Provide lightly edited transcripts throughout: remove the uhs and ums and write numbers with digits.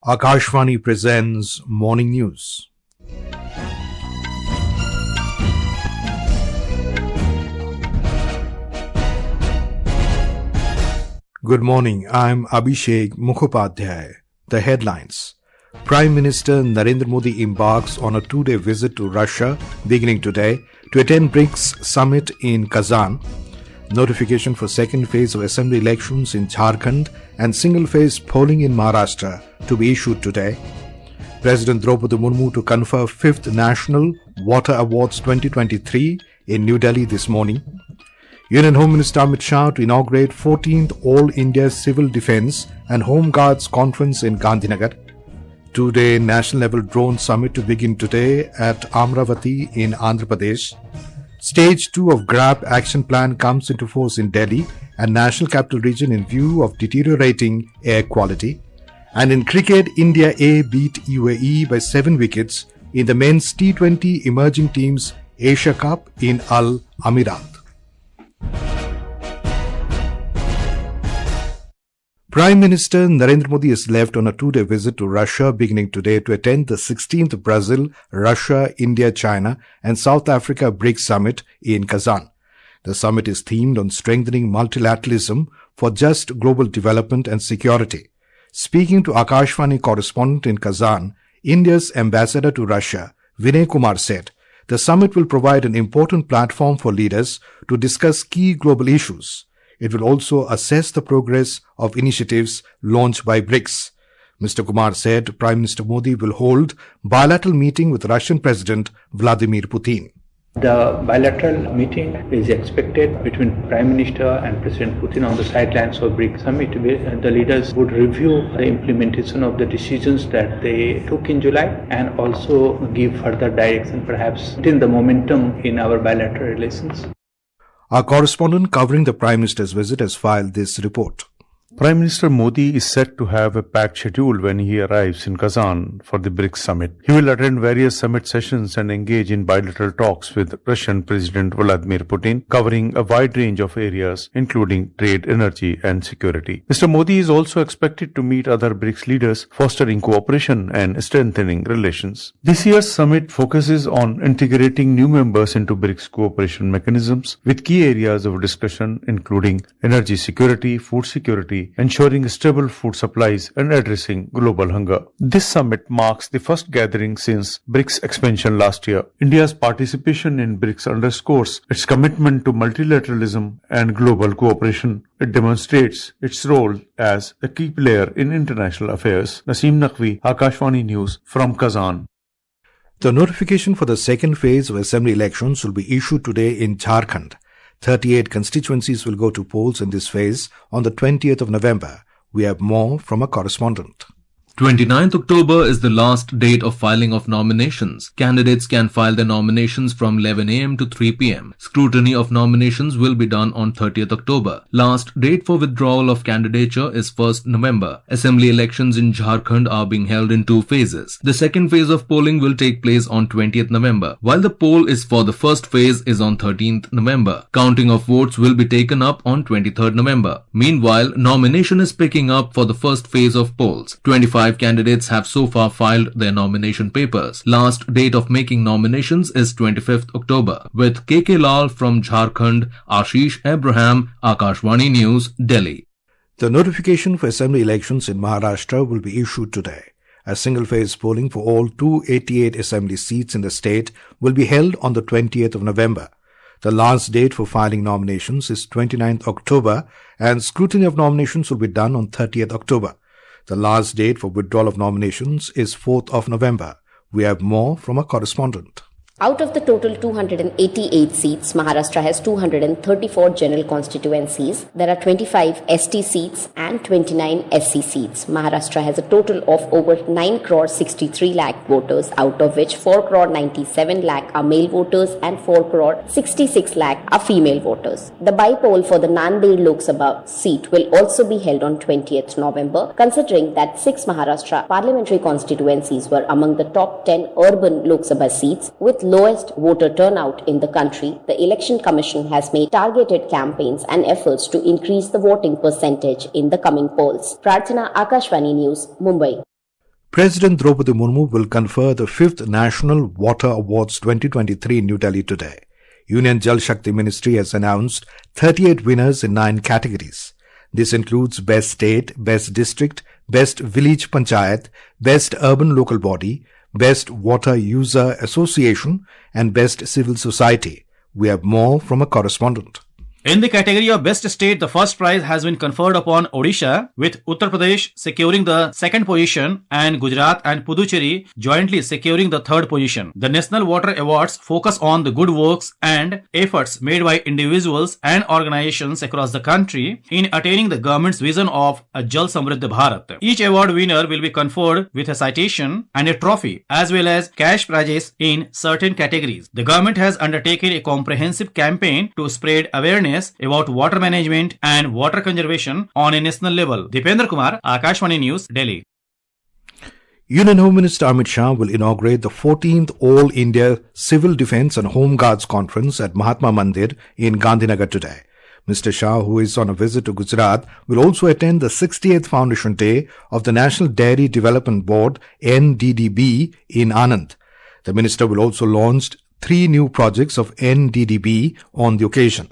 Akashvani presents Morning News. Good morning, I'm Abhishek Mukhopadhyay. The headlines. Prime Minister Narendra Modi embarks on a two-day visit to Russia beginning today to attend BRICS Summit in Kazan. Notification for second phase of assembly elections in Jharkhand and single-phase polling in Maharashtra to be issued today. President Droupadi Murmu to confer 5th National Water Awards 2023 in New Delhi this morning. Union Home Minister Amit Shah to inaugurate 14th All India Civil Defence and Home Guards Conference in Gandhinagar. Two-day national-level drone summit to begin today at Amaravati in Andhra Pradesh. Stage-2 of GRAP Action Plan comes into force in Delhi and National Capital Region in view of deteriorating air quality. And in cricket, India A beat UAE by 7 wickets in the men's T20 Emerging Teams Asia Cup in Amaravati. Prime Minister Narendra Modi is left on a two-day visit to Russia beginning today to attend the 16th Brazil, Russia, India, China and South Africa BRICS Summit in Kazan. The summit is themed on strengthening multilateralism for just global development and security. Speaking to Akashvani correspondent in Kazan, India's ambassador to Russia, Vinay Kumar said, the summit will provide an important platform for leaders to discuss key global issues. It will also assess the progress of initiatives launched by BRICS. Mr. Kumar said Prime Minister Modi will hold bilateral meeting with Russian President Vladimir Putin. The bilateral meeting is expected between Prime Minister and President Putin on the sidelines of BRICS Summit. The leaders would review the implementation of the decisions that they took in July and also give further direction, perhaps in the momentum in our bilateral relations. Our correspondent covering the Prime Minister's visit has filed this report. Prime Minister Modi is set to have a packed schedule when he arrives in Kazan for the BRICS Summit. He will attend various summit sessions and engage in bilateral talks with Russian President Vladimir Putin, covering a wide range of areas, including trade, energy and security. Mr. Modi is also expected to meet other BRICS leaders, fostering cooperation and strengthening relations. This year's summit focuses on integrating new members into BRICS cooperation mechanisms, with key areas of discussion including energy security, food security, ensuring stable food supplies and addressing global hunger. This summit marks the first gathering since BRICS expansion last year. India's participation in BRICS underscores its commitment to multilateralism and global cooperation. It demonstrates its role as a key player in international affairs. Naseem Naqvi, Akashvani News from Kazan. The notification for the second phase of assembly elections will be issued today in Jharkhand. 38 constituencies will go to polls in this phase on the 20th of November. We have more from a correspondent. 29th October is the last date of filing of nominations. Candidates can file their nominations from 11 a.m. to 3 p.m. Scrutiny of nominations will be done on 30th October. Last date for withdrawal of candidature is 1st November. Assembly elections in Jharkhand are being held in two phases. The second phase of polling will take place on 20th November, while the poll is for the first phase is on 13th November. Counting of votes will be taken up on 23rd November. Meanwhile, nomination is picking up for the first phase of polls. 25 candidates have so far filed their nomination papers. Last date of making nominations is 25th October. With KK Lal from Jharkhand, Ashish Abraham, Akashvani News, Delhi. The notification for assembly elections in Maharashtra will be issued today. A single-phase polling for all 288 assembly seats in the state will be held on the 20th of November. The last date for filing nominations is 29th October and scrutiny of nominations will be done on 30th October. The last date for withdrawal of nominations is 4th of November. We have more from a correspondent. Out of the total 288 seats, Maharashtra has 234 general constituencies. There are 25 ST seats and 29 SC seats. Maharashtra has a total of over 9 crore 63 lakh voters, out of which 4 crore 97 lakh are male voters and 4 crore 66 lakh are female voters. The by-poll for the Nanded Lok Sabha seat will also be held on 20th November, considering that 6 Maharashtra parliamentary constituencies were among the top 10 urban Lok Sabha seats with lowest voter turnout in the country. The Election Commission has made targeted campaigns and efforts to increase the voting percentage in the coming polls. Prarthana, Akashvani News, Mumbai. President Droupadi Murmu will confer the 5th National Water Awards 2023 in New Delhi today. Union Jal Shakti Ministry has announced 38 winners in 9 categories. This includes Best State, Best District, Best Village Panchayat, Best Urban Local Body, Best Water User Association and Best Civil Society. We have more from a correspondent. In the category of Best State, the first prize has been conferred upon Odisha, with Uttar Pradesh securing the second position and Gujarat and Puducherry jointly securing the third position. The National Water Awards focus on the good works and efforts made by individuals and organizations across the country in attaining the government's vision of a Jal Samriddha Bharat. Each award winner will be conferred with a citation and a trophy as well as cash prizes in certain categories. The government has undertaken a comprehensive campaign to spread awareness about water management and water conservation on a national level. Dipendra Kumar, Akashvani News, Delhi. Union Home Minister Amit Shah will inaugurate the 14th All India Civil Defence and Home Guards Conference at Mahatma Mandir in Gandhinagar today. Mr. Shah, who is on a visit to Gujarat, will also attend the 68th Foundation Day of the National Dairy Development Board NDDB in Anand. The minister will also launch 3 new projects of NDDB on the occasion.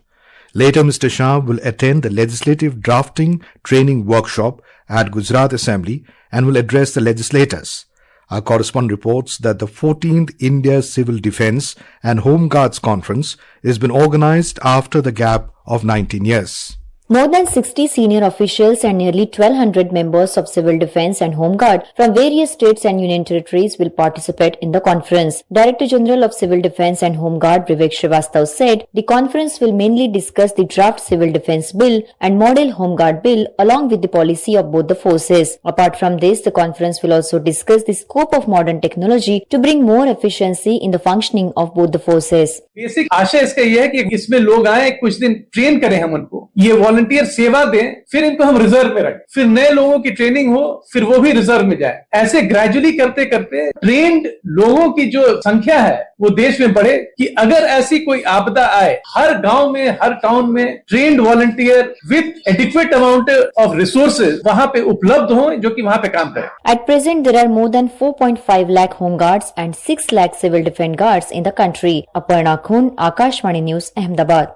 Later, Mr. Shah will attend the Legislative Drafting Training Workshop at Gujarat Assembly and will address the legislators. Our correspondent reports that the 14th India Civil Defence and Home Guards Conference has been organised after the gap of 19 years. More than 60 senior officials and nearly 1,200 members of Civil Defence and Home Guard from various states and union territories will participate in the conference. Director General of Civil Defence and Home Guard Vivek Srivastav said the conference will mainly discuss the draft Civil Defence Bill and Model Home Guard Bill along with the policy of both the forces. Apart from this, the conference will also discuss the scope of modern technology to bring more efficiency in the functioning of both the forces. Basic आशय इसका यह है कि इसमें लोग आए, कुछ दिन ट्रेन करें हम उनको, ये वॉलंटियर सेवा दें, फिर इनको हम रिजर्व में रखें, फिर नए लोगों की ट्रेनिंग हो, फिर वो भी रिजर्व में जाए. ऐसे ग्रेजुअली करते करते ट्रेन्ड लोगों की जो संख्या है वो देश में बढ़े कि अगर ऐसी कोई आपदा आए, हर गांव में, हर टाउन में trained volunteer with adequate amount of resources वहां पे उपलब्ध हों जो कि वहां पे काम करें. At present, there are more than 4.5 lakh home guards and 6 lakh civil defense guards in the country. Aparna Khun, Akashvani News, Ahmedabad.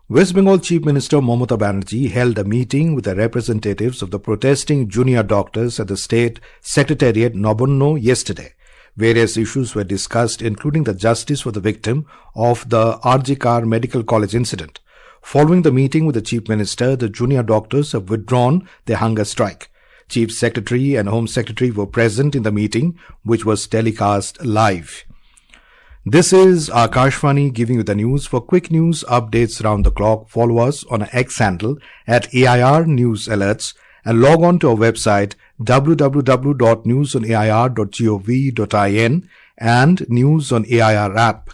West Bengal Chief Minister Mamata Banerjee held a meeting with the representatives of the protesting junior doctors at the State Secretariat Nobonno yesterday. Various issues were discussed, including the justice for the victim of the RG Kar Medical College incident. Following the meeting with the Chief Minister, the junior doctors have withdrawn their hunger strike. Chief Secretary and Home Secretary were present in the meeting, which was telecast live. This is Akashvani giving you the news. For quick news updates round the clock, follow us on our X handle at AIR News Alerts and log on to our website www.newsonair.gov.in and News on AIR app.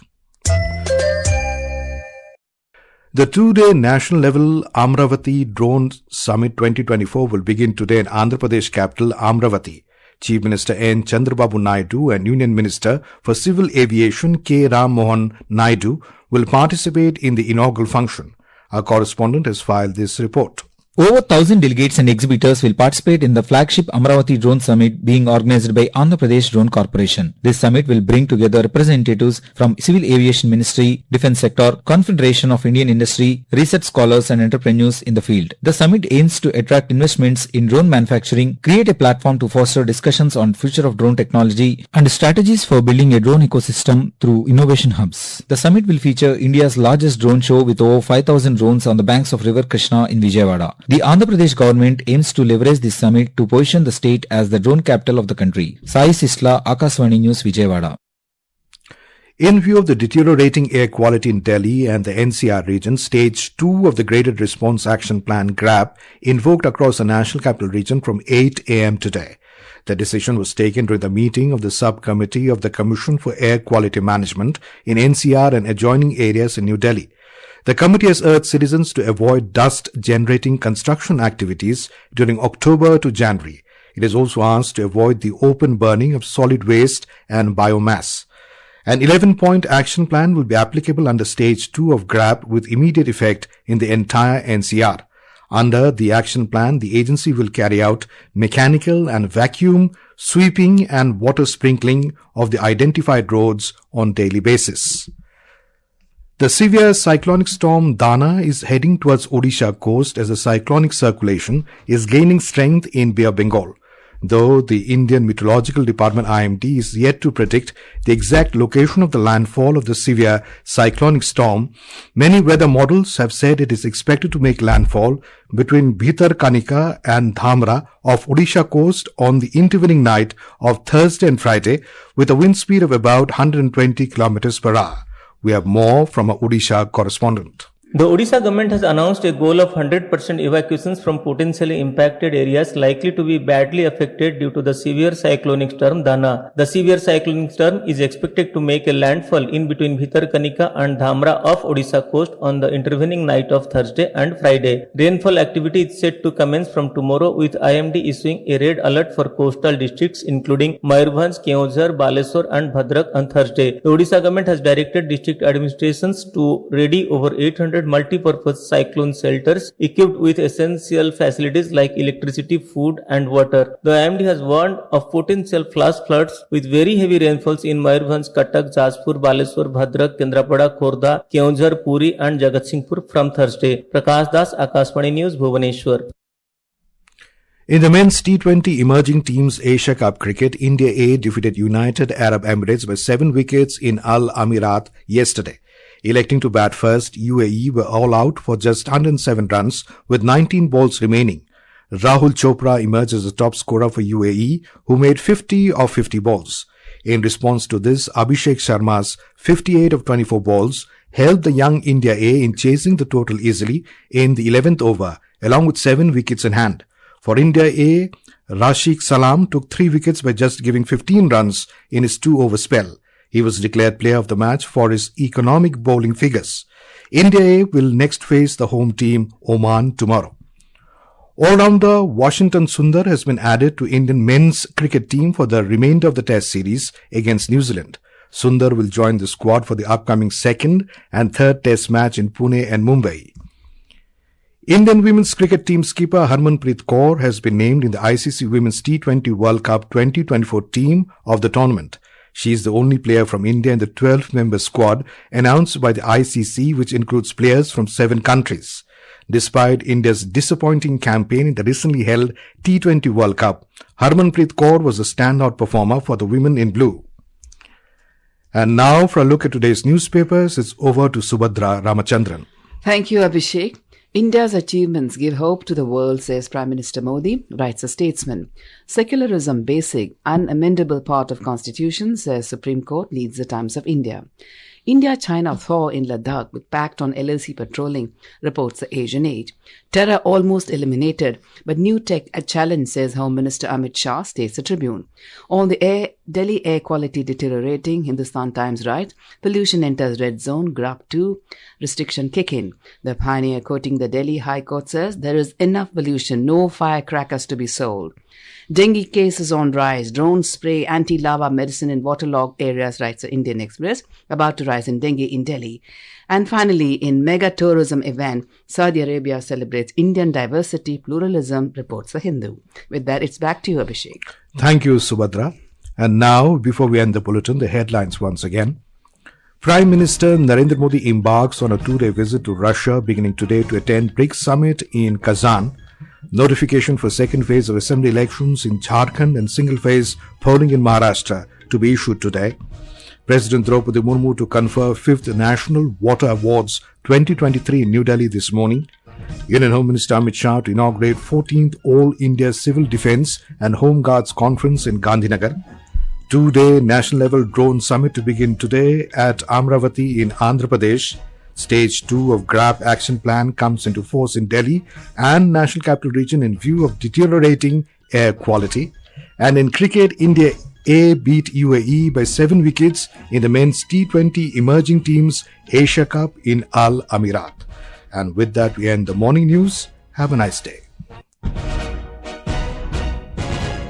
The 2-day national level Amaravati Drone Summit 2024 will begin today in Andhra Pradesh capital Amaravati. Chief Minister N. Chandrababu Naidu and Union Minister for Civil Aviation K. Ram Mohan Naidu will participate in the inaugural function. Our correspondent has filed this report. Over 1,000 delegates and exhibitors will participate in the flagship Amaravati Drone Summit being organized by Andhra Pradesh Drone Corporation. This summit will bring together representatives from Civil Aviation Ministry, Defence Sector, Confederation of Indian Industry, research scholars and entrepreneurs in the field. The summit aims to attract investments in drone manufacturing, create a platform to foster discussions on future of drone technology and strategies for building a drone ecosystem through innovation hubs. The summit will feature India's largest drone show with over 5,000 drones on the banks of River Krishna in Vijayawada. The Andhra Pradesh government aims to leverage this summit to position the state as the drone capital of the country. Sai Sisla, Akashvani News, Vijayawada. In view of the deteriorating air quality in Delhi and the NCR region, Stage-2 of the Graded Response Action Plan GRAP invoked across the National Capital Region from 8 a.m. today. The decision was taken during the meeting of the subcommittee of the Commission for Air Quality Management in NCR and adjoining areas in New Delhi. The committee has urged citizens to avoid dust-generating construction activities during October to January. It has also asked to avoid the open burning of solid waste and biomass. An 11-point action plan will be applicable under Stage 2 of GRAP with immediate effect in the entire NCR. Under the action plan, the agency will carry out mechanical and vacuum sweeping and water sprinkling of the identified roads on daily basis. The severe cyclonic storm Dana is heading towards Odisha coast as the cyclonic circulation is gaining strength in Bay of Bengal. Though the Indian Meteorological Department IMD is yet to predict the exact location of the landfall of the severe cyclonic storm, many weather models have said it is expected to make landfall between Bhitarkanika and Dhamra of Odisha coast on the intervening night of Thursday and Friday with a wind speed of about 120 km per hour. We have more from our Odisha correspondent. The Odisha government has announced a goal of 100% evacuations from potentially impacted areas likely to be badly affected due to the severe cyclonic storm Dana. The severe cyclonic storm is expected to make a landfall in between Bhitarkanika and Dhamra of Odisha coast on the intervening night of Thursday and Friday. Rainfall activity is set to commence from tomorrow with IMD issuing a red alert for coastal districts including Mayurbhanj, Keonjhar, Baleswar and Bhadrak on Thursday. The Odisha government has directed district administrations to ready over 800 multi-purpose cyclone shelters equipped with essential facilities like electricity, food and water. The IMD has warned of potential flash floods with very heavy rainfalls in Mayurbhanj, Cuttack, Jajpur, Baleswar, Bhadrak, Kendrapada, Khordha, Keonjhar, Puri and Jagatsinghpur from Thursday. Prakash Das, Akashvani News, Bhubaneswar. In the men's T20 emerging teams Asia Cup cricket, India A defeated United Arab Emirates by 7 wickets in Amaravati yesterday. Electing to bat first, UAE were all out for just 107 runs with 19 balls remaining. Rahul Chopra emerged as the top scorer for UAE, who made 50 of 50 balls. In response to this, Abhishek Sharma's 58 of 24 balls helped the young India A in chasing the total easily in the 11th over, along with 7 wickets in hand. For India A, Rashid Salam took 3 wickets by just giving 15 runs in his 2-over spell. He was declared player of the match for his economic bowling figures. India A will next face the home team Oman tomorrow. All-rounder Washington Sundar has been added to Indian men's cricket team for the remainder of the Test series against New Zealand. Sundar will join the squad for the upcoming second and third Test match in Pune and Mumbai. Indian women's cricket team skipper Harmanpreet Kaur has been named in the ICC Women's T20 World Cup 2024 team of the tournament. She is the only player from India in the 12-member squad announced by the ICC, which includes players from 7 countries. Despite India's disappointing campaign in the recently held T20 World Cup, Harmanpreet Kaur was a standout performer for the women in blue. And now for a look at today's newspapers, it's over to Subhadra Ramachandran. Thank you, Abhishek. India's achievements give hope to the world, says Prime Minister Modi, writes a statesman. Secularism, basic, unamendable part of Constitution, says Supreme Court, leads the Times of India. India-China thaw in Ladakh with pact on LLC patrolling, reports the Asian Age. Terror almost eliminated, but new tech a challenge, says Home Minister Amit Shah, states the Tribune. On the Delhi air quality deteriorating, Hindustan Times writes, pollution enters red zone, GRAP 2, restriction kick in. The pioneer quoting the Delhi High Court says, there is enough pollution, no firecrackers to be sold. Dengue cases on rise, drones spray anti-lava medicine in waterlogged areas, writes the Indian Express, about to rise in dengue in Delhi. And finally, in mega tourism event, Saudi Arabia celebrates Indian diversity, pluralism, reports the Hindu. With that, it's back to you, Abhishek. Thank you, Subhadra. And now, before we end the bulletin, the headlines once again. Prime Minister Narendra Modi embarks on a 2-day visit to Russia beginning today to attend BRICS Summit in Kazan. Notification for second phase of assembly elections in Jharkhand and single phase polling in Maharashtra to be issued today. President Droupadi Murmu to confer 5th National Water Awards 2023 in New Delhi this morning. Union Home Minister Amit Shah to inaugurate 14th All India Civil Defence and Home Guards Conference in Gandhinagar. 2-day national level drone summit to begin today at Amaravati in Andhra Pradesh. Stage-2 of GRAP Action Plan comes into force in Delhi and National Capital Region in view of deteriorating air quality. And in cricket, India A beat UAE by 7 wickets in the men's T20 emerging teams Asia Cup in Amaravati. And with that, we end the morning news. Have a nice day.